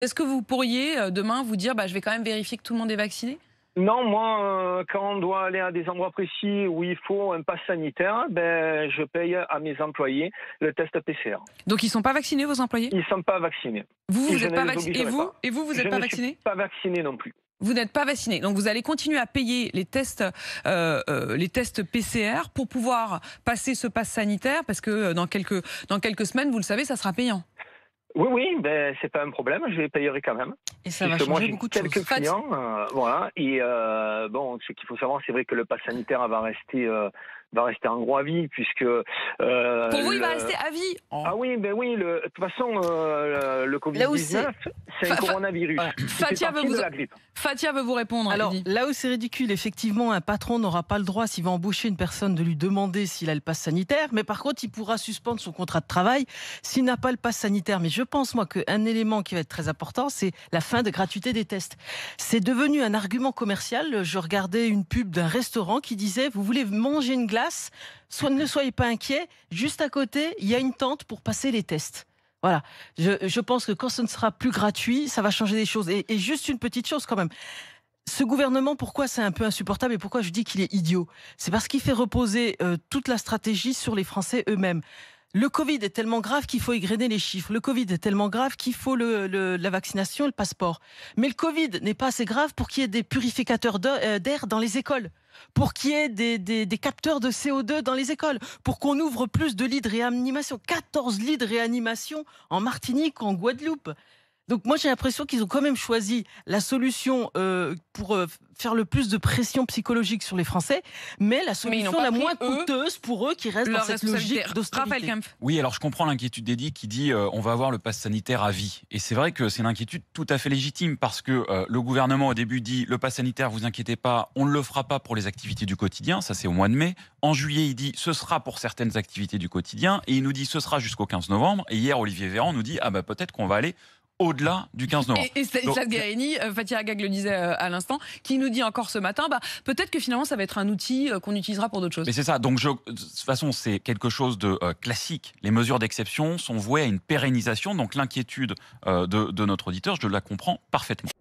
Est-ce que vous pourriez demain vous dire je vais quand même vérifier que tout le monde est vacciné? Non, moi, quand on doit aller à des endroits précis où il faut un pass sanitaire, je paye à mes employés le test PCR. Donc ils ne sont pas vaccinés, vos employés? Ils ne sont pas vaccinés. Vous Je n'êtes ne pas les vacciné. obligerai pas. Et vous Je n'êtes pas ne vacciné? suis pas vacciné non plus. Vous n'êtes pas vacciné. Donc vous allez continuer à payer les tests PCR pour pouvoir passer ce pass sanitaire, parce que dans quelques semaines, vous le savez, ça sera payant. Oui, c'est pas un problème, je les payerai quand même. Et ça va Puisque moi, changer j'ai beaucoup de choses. quelques clients, voilà. Et ce qu'il faut savoir, c'est vrai que le pass sanitaire va rester en gros à vie, puisque Pour vous, il va rester à vie. Ah oui, de toute façon, le Covid-19, c'est un coronavirus. Fatia veut vous répondre. Alors, Eddy. là où c'est ridicule, effectivement, un patron n'aura pas le droit, s'il va embaucher une personne, de lui demander s'il a le pass sanitaire. Mais par contre, il pourra suspendre son contrat de travail s'il n'a pas le pass sanitaire. Mais je pense, moi, qu'un élément qui va être très important, c'est la fin de gratuité des tests. C'est devenu un argument commercial. Je regardais une pub d'un restaurant qui disait « Vous voulez manger une glace ? Ne soyez pas inquiets. Juste à côté, il y a une tente pour passer les tests. » Voilà, je pense que quand ce ne sera plus gratuit, ça va changer des choses. Et juste une petite chose quand même. Ce gouvernement, pourquoi c'est un peu insupportable et pourquoi je dis qu'il est idiot? C'est parce qu'il fait reposer toute la stratégie sur les Français eux-mêmes. Le Covid est tellement grave qu'il faut égrener les chiffres. Le Covid est tellement grave qu'il faut la vaccination et le passeport. Mais le Covid n'est pas assez grave pour qu'il y ait des purificateurs d'air dans les écoles, pour qu'il y ait des capteurs de CO2 dans les écoles, pour qu'on ouvre plus de lits de réanimation. 14 lits de réanimation en Martinique, en Guadeloupe. Donc moi j'ai l'impression qu'ils ont quand même choisi la solution pour faire le plus de pression psychologique sur les Français, mais la solution la moins coûteuse pour eux qui reste dans cette logique d'austérité. Oui, alors je comprends l'inquiétude d'Eddy qui dit on va avoir le pass sanitaire à vie. Et c'est vrai que c'est une inquiétude tout à fait légitime parce que le gouvernement au début dit le pass sanitaire, vous inquiétez pas, on ne le fera pas pour les activités du quotidien, ça c'est au mois de mai. En juillet, il dit ce sera pour certaines activités du quotidien et il nous dit ce sera jusqu'au 15 novembre. Et hier, Olivier Véran nous dit peut-être qu'on va aller au-delà du 15 novembre. Et Stanislas Guerini, Fatia Agag le disait à l'instant, qui nous dit encore ce matin, peut-être que finalement ça va être un outil qu'on utilisera pour d'autres choses. Mais c'est ça, donc de toute façon c'est quelque chose de classique. Les mesures d'exception sont vouées à une pérennisation, donc l'inquiétude de notre auditeur, je la comprends parfaitement.